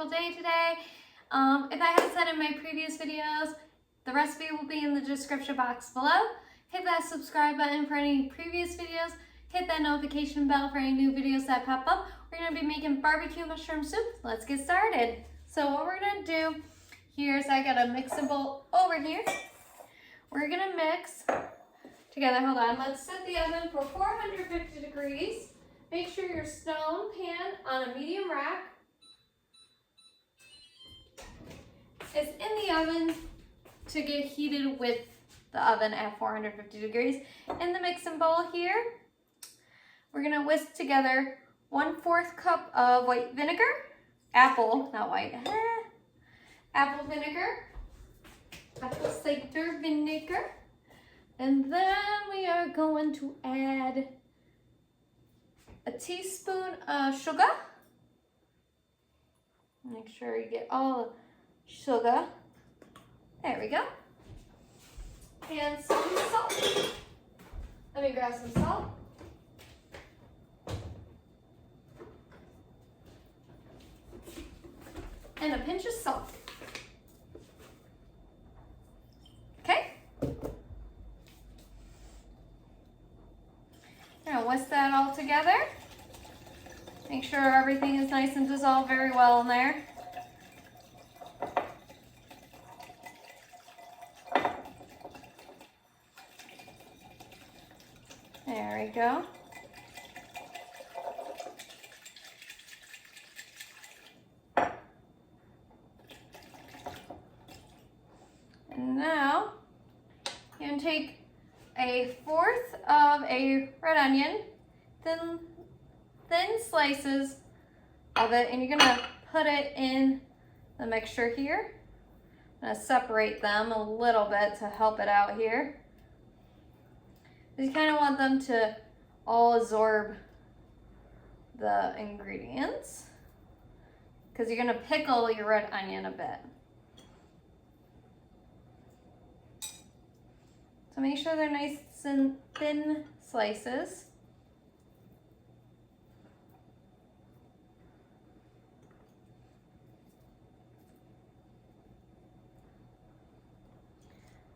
wonderful day today. If I haven't said in my previous videos, the recipe will be in the description box below. Hit that subscribe button for any previous videos. Hit that notification bell for any new videos that pop up. We're going to be making barbecue mushroom soup. Let's get started. So what we're going to do here is I got a mixing bowl over here. We're going to mix together. Hold on. Let's set the oven for 450 degrees. Make sure your stone pan on a medium rack is in the oven to get heated with the oven at 450 degrees. In the mixing bowl here, we're going to whisk together 1/4 cup of white vinegar, apple, not white, apple vinegar, apple cider vinegar, and then we are going to add a teaspoon of sugar. Make sure you get all the sugar. There we go. And some salt. Let me grab some salt. And a pinch of salt. Okay. Now whisk that all together. Make sure everything is nice and dissolved very well in there. There we go. And now you're going to take 1/4 of a red onion, thin slices of it, and you're going to put it in the mixture here. I'm going to separate them a little bit to help it out here. You kind of want them to all absorb the ingredients because you're going to pickle your red onion a bit. So make sure they're nice and thin slices.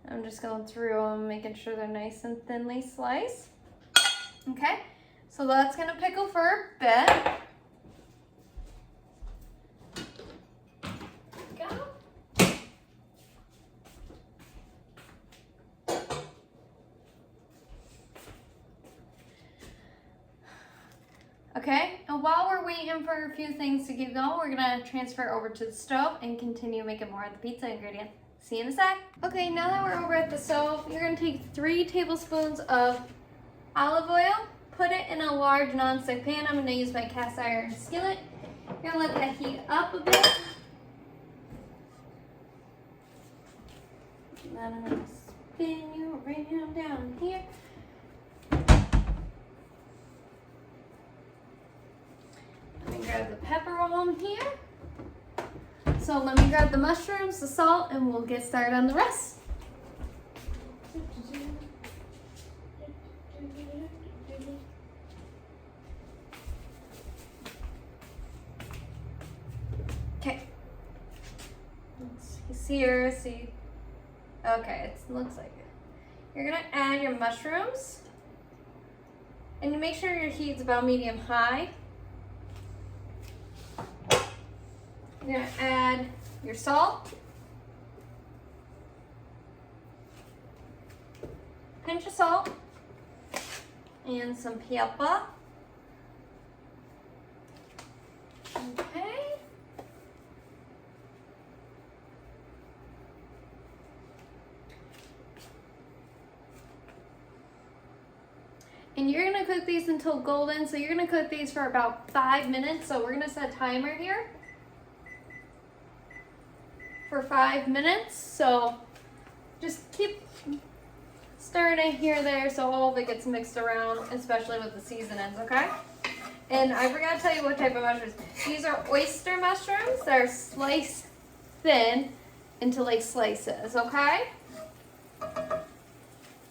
I'm just going through them, making sure they're nice and thinly sliced. Okay, so that's gonna pickle for a bit. Go. Okay, and while we're waiting for a few things to get going, we're gonna transfer over to the stove and continue making more of the pizza ingredient. See you in a sec. Okay, now that we're over at the stove, you're gonna take 3 tablespoons of olive oil, put it in a large nonstick pan. I'm gonna use my cast iron skillet. You're gonna let that heat up a bit. And then I'm gonna spin you around down here. Let me grab the pepper while I'm here. So let me grab the mushrooms, the salt, and we'll get started on the rest. Okay. Let's here, see. Okay, it looks like it. You're gonna add your mushrooms, and you make sure your heat's about medium high. You're gonna add your salt, pinch of salt, and some pepper. Okay. And you're gonna cook these until golden, so you're gonna cook these for about 5 minutes. So we're gonna set a timer here for 5 minutes. So just keep stirring it here and there so all of it gets mixed around, especially with the seasonings, okay? And I forgot to tell you what type of mushrooms. These are oyster mushrooms. They're sliced thin into like slices, okay?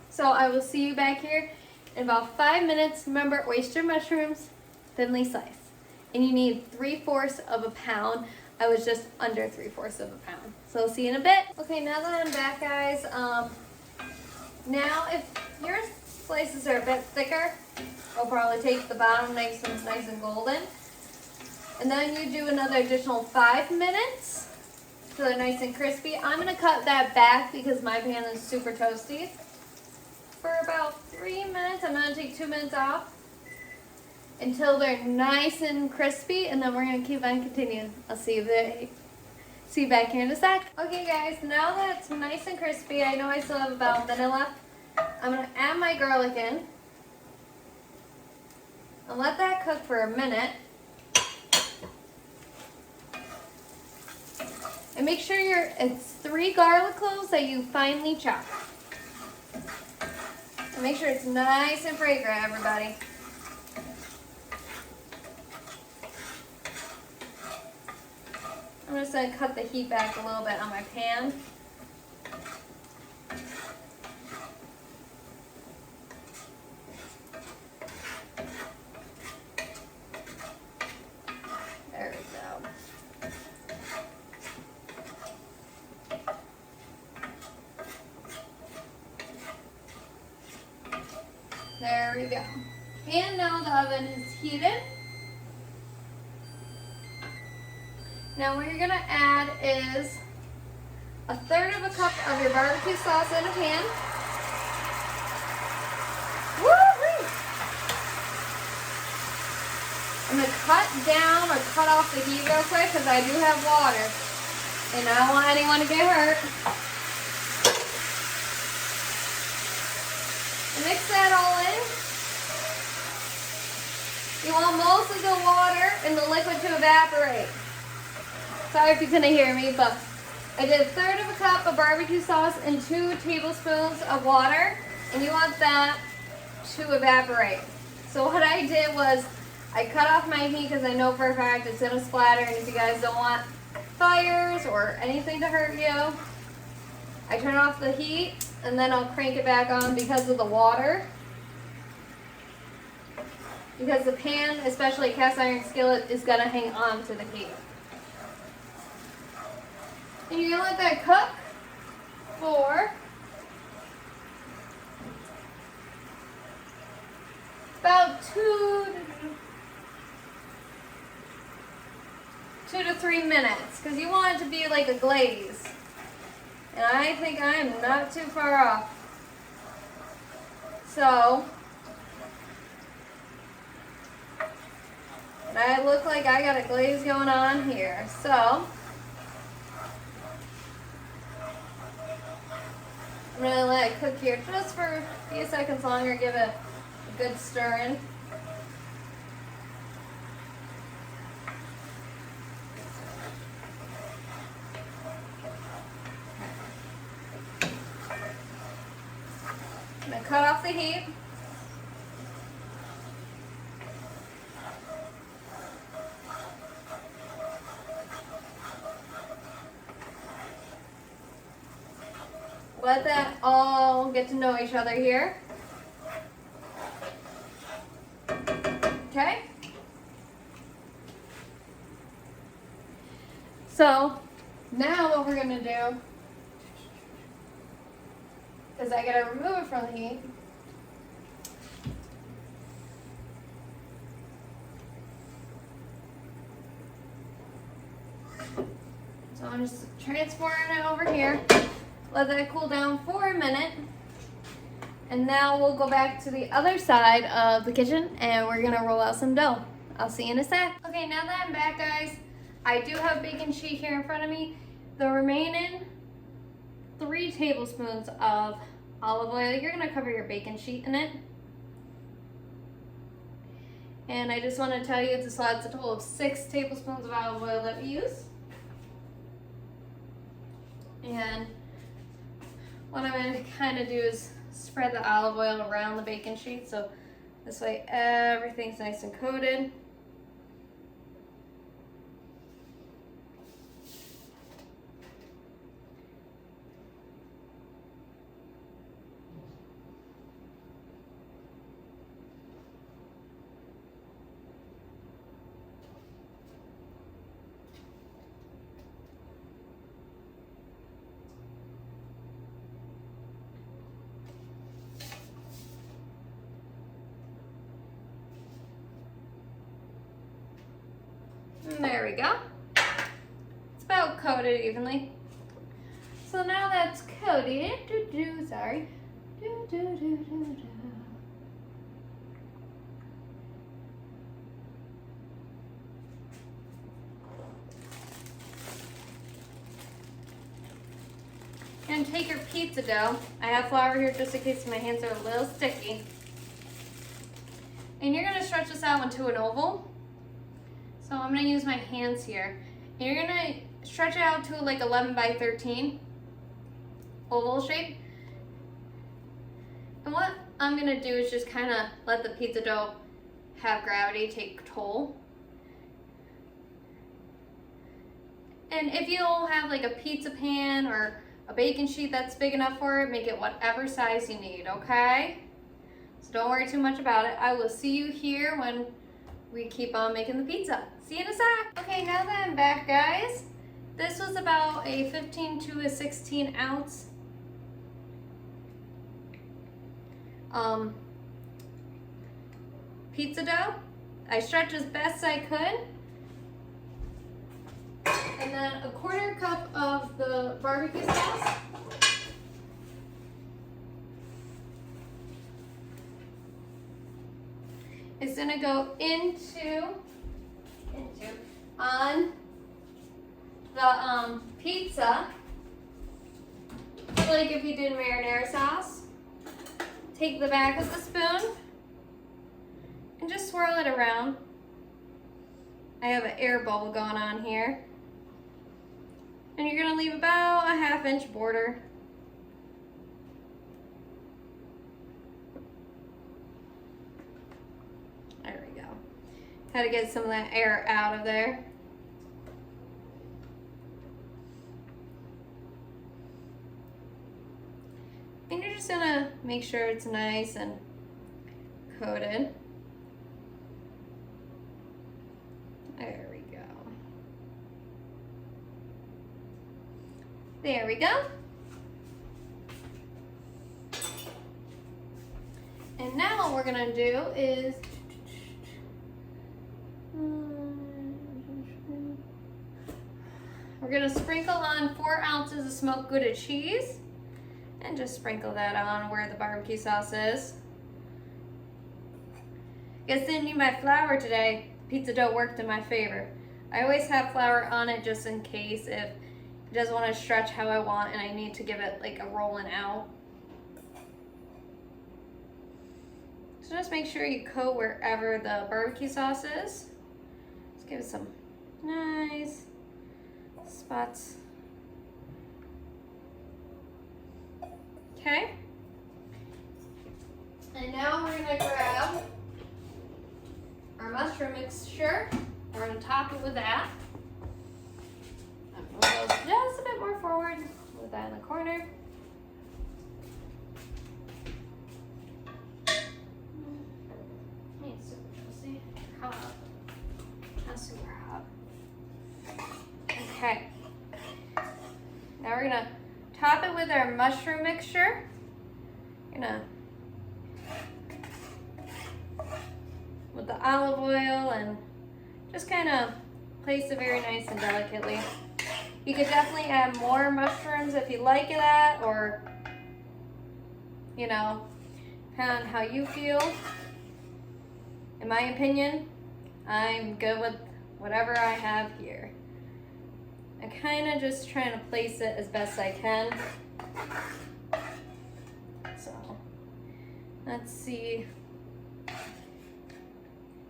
So I will see you back here in about 5 minutes. Remember, oyster mushrooms, thinly sliced. And you need 3/4 of a pound I was just under 3/4 of a pound. So I'll see you in a bit. Okay, now that I'm back, guys, now if your slices are a bit thicker, I'll probably take the bottom nice and golden. And then you do another additional 5 minutes so they're nice and crispy. I'm gonna cut that back because my pan is super toasty. For about 3 minutes, I'm gonna take 2 minutes off until they're nice and crispy, and then we're gonna keep on continuing. I'll see you back here in a sec. Okay guys, now that it's nice and crispy, I know I still have about a minute left. I'm gonna add my garlic in and let that cook for a minute. And make sure it's 3 garlic cloves that you finely chop. And make sure it's nice and fragrant, everybody. I'm just going to cut the heat back a little bit on my pan. There we go. There we go. And now the oven is heated. Now what you're gonna add is 1/3 cup of your barbecue sauce in a pan. Woo-hoo! I'm gonna cut down or cut off the heat real quick because I do have water and I don't want anyone to get hurt. And mix that all in. You want most of the water and the liquid to evaporate. Sorry if you couldn't hear me, but I did 1/3 cup of barbecue sauce and 2 tablespoons of water, and you want that to evaporate. So what I did was I cut off my heat because I know for a fact it's gonna splatter, and if you guys don't want fires or anything to hurt you, I turn off the heat and then I'll crank it back on because of the water. Because the pan, especially a cast iron skillet, is gonna hang on to the heat. And you're gonna let that cook for about 2 to 3 minutes, because you want it to be like a glaze. And I think I am not too far off. So, and I look like I got a glaze going on here. So, I'm going to let it cook here just for a few seconds longer, give it a good stir in. I'm going to cut off the heat. Let that all get to know each other here. Okay? So, now what we're going to do is I got to remove it from the heat. So I'm just transferring it over here. Let that cool down for a minute. And now we'll go back to the other side of the kitchen and we're gonna roll out some dough. I'll see you in a sec. Okay, now that I'm back, guys, I do have baking sheet here in front of me. The remaining 3 tablespoons of olive oil, you're gonna cover your baking sheet in it. And I just wanna tell you, this adds a total of 6 tablespoons of olive oil that we use. And what I'm going to kind of do is spread the olive oil around the baking sheet, so this way everything's nice and coated. There we go. It's about coated evenly. So now that's coated. Sorry. And take your pizza dough. I have flour here just in case my hands are a little sticky. And you're gonna stretch this out into an oval. So I'm gonna use my hands here. And you're gonna stretch it out to like 11 by 13 oval shape. And what I'm gonna do is just kind of let the pizza dough have gravity take toll. And if you have like a pizza pan or a baking sheet that's big enough for it, make it whatever size you need, okay? So don't worry too much about it. I will see you here when we keep on making the pizza. See you in a sec. Okay, now that I'm back, guys, this was about a 15 to a 16 ounce pizza dough. I stretched as best I could. And then a 1/4 cup of the barbecue sauce. Is gonna go on the pizza, like if you did marinara sauce. Take the back of the spoon and just swirl it around. I have an air bubble going on here. And you're gonna leave about a 1/2 inch border. There we go. Had to get some of that air out of there. And you're just gonna make sure it's nice and coated. There we go. There we go. And now what we're gonna do is we're gonna sprinkle on 4 ounces of smoked Gouda cheese and just sprinkle that on where the barbecue sauce is. Guess didn't need my flour today. Pizza dough worked in my favor. I always have flour on it just in case if it doesn't want to stretch how I want and I need to give it like a rolling out. So just make sure you coat wherever the barbecue sauce is. Just give it some nice spots. Okay. And now we're gonna grab our mushroom mixture. We're gonna top it with that. I'm gonna go just a bit more forward with that in the corner. It's super juicy. Hot. Not super hot. Okay. Now we're gonna top it with our mushroom mixture. With the olive oil and just kind of place it very nice and delicately. You could definitely add more mushrooms if you like that, or depending on how you feel. In my opinion, I'm good with whatever I have here. I kind of just trying to place it as best I can. So, let's see.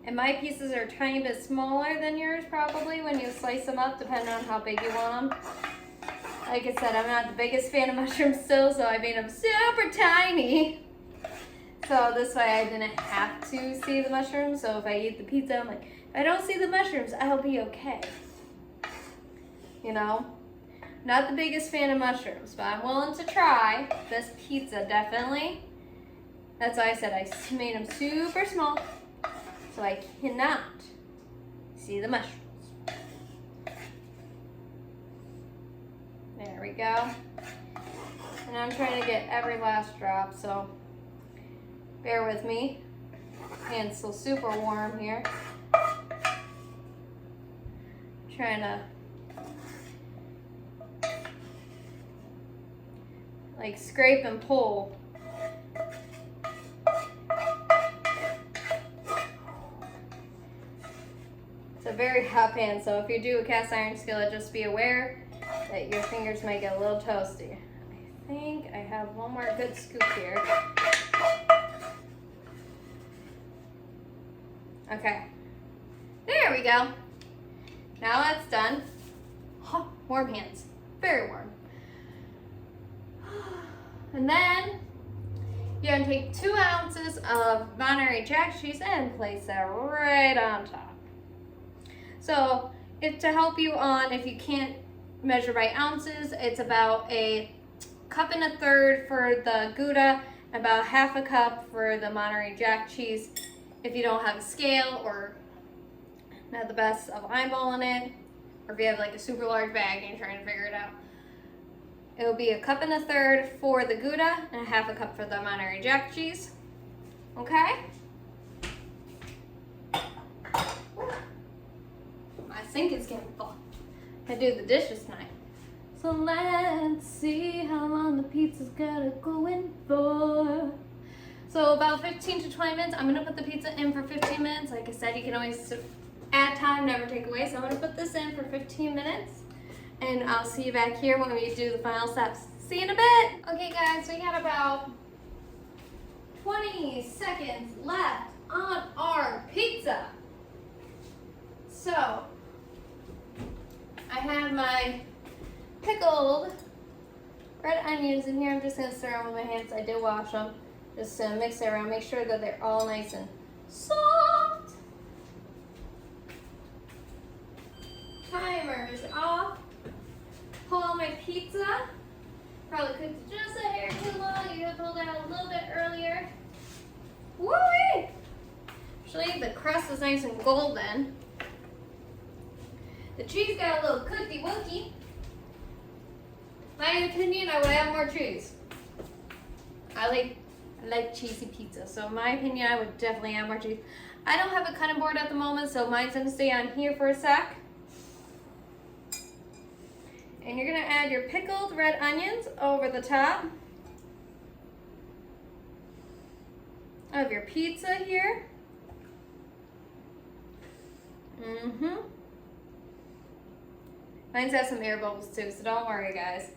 And my pieces are a tiny bit smaller than yours probably when you slice them up, depending on how big you want them. Like I said, I'm not the biggest fan of mushrooms still, so I made them super tiny. So this way I didn't have to see the mushrooms. So if I eat the pizza, I'm like, if I don't see the mushrooms, I'll be okay. Not the biggest fan of mushrooms, but I'm willing to try this pizza, definitely. That's why I said I made them super small, so I cannot see the mushrooms. There we go. And I'm trying to get every last drop, so bear with me. Hand's still super warm here. trying to like scrape and pull. It's a very hot pan, so if you do a cast iron skillet, just be aware that your fingers might get a little toasty. I think I have one more good scoop here. Okay, there we go. Now that's done. Oh, warm hands, very warm. And then you're gonna take 2 ounces of Monterey Jack cheese and place that right on top. So if to help you on, if you can't measure by ounces, it's about a 1.25 cups for the Gouda, about 1/2 cup for the Monterey Jack cheese. If you don't have a scale or not the best of eyeballing it, or if you have like a super large bag and you're trying to figure it out, it'll be a 1.25 cups for the Gouda and 1/2 cup for the Monterey Jack cheese. Okay? My sink is getting full. I do the dishes tonight. So let's see how long the pizza's gotta go in for. So about 15 to 20 minutes. I'm gonna put the pizza in for 15 minutes. Like I said, you can always add time, never take away. So I'm gonna put this in for 15 minutes. And I'll see you back here when we do the final steps. See you in a bit. Okay guys, we got about 20 seconds left on our pizza. So, I have my pickled red onions in here. I'm just gonna stir them with my hands. I did wash them. Just to mix it around, make sure that they're all nice and soft. Timer is off. Pull my pizza. Probably cooked just a hair too long. You gotta pull that a little bit earlier. Woo-wee! Actually, the crust is nice and golden. The cheese got a little cookie wookie. My opinion, I would add more cheese. I like cheesy pizza, so in my opinion, I would definitely add more cheese. I don't have a cutting board at the moment, so mine's gonna stay on here for a sec. And you're gonna add your pickled red onions over the top of your pizza here. Mine's got some air bubbles too, so don't worry guys.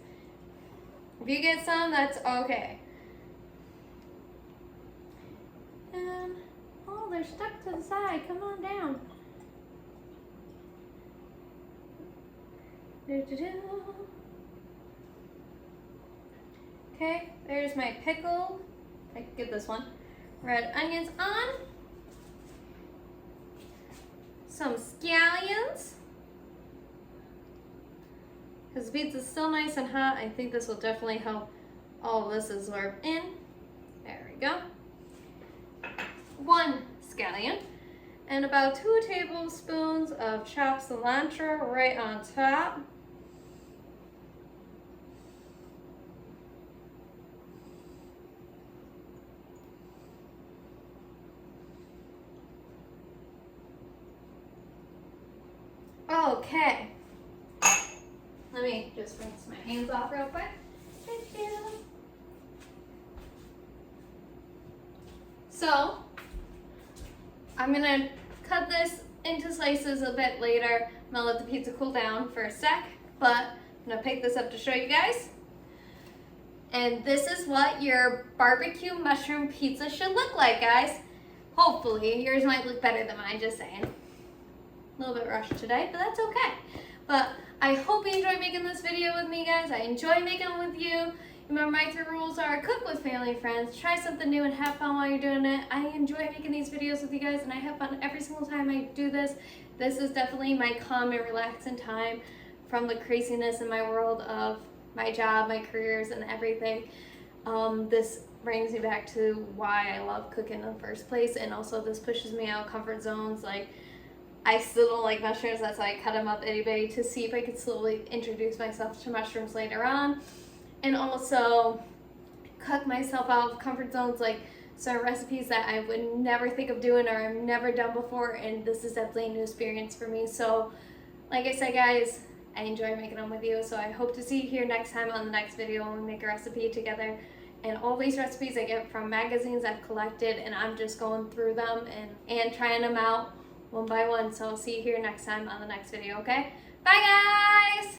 If you get some, that's okay. And, oh, they're stuck to the side. Come on down. Okay, there's my pickle. I can get this one. Red onions on. Some scallions. Because the pizza's still nice and hot, I think this will definitely help all of this absorb in. There we go. 1 scallion. And about 2 tablespoons of chopped cilantro right on top. Okay. Let me just rinse my hands off real quick. So, I'm gonna cut this into slices a bit later. I'm gonna let the pizza cool down for a sec, but I'm gonna pick this up to show you guys. And this is what your barbecue mushroom pizza should look like, guys. Hopefully, yours might look better than mine, just saying. A little bit rushed today, but that's okay. But I hope you enjoyed making this video with me, guys. I enjoy making them with you. Remember, my 3 rules are: cook with family and friends, try something new, and have fun while you're doing it. I enjoy making these videos with you guys, and I have fun every single time I do this. This is definitely my calm and relaxing time from the craziness in my world of my job, my careers, and everything. This brings me back to why I love cooking in the first place, and also this pushes me out of comfort zones. Like, I still don't like mushrooms, that's why I cut them up anyway, to see if I could slowly introduce myself to mushrooms later on. And also cook myself out of comfort zones, like certain recipes that I would never think of doing or I've never done before, and this is definitely a new experience for me. So Like I said, guys, I enjoy making them with you, so I hope to see you here next time on the next video when we make a recipe together. And all these recipes I get from magazines I've collected, and I'm just going through them and trying them out one by one. So I'll see you here next time on the next video, okay? Bye, guys!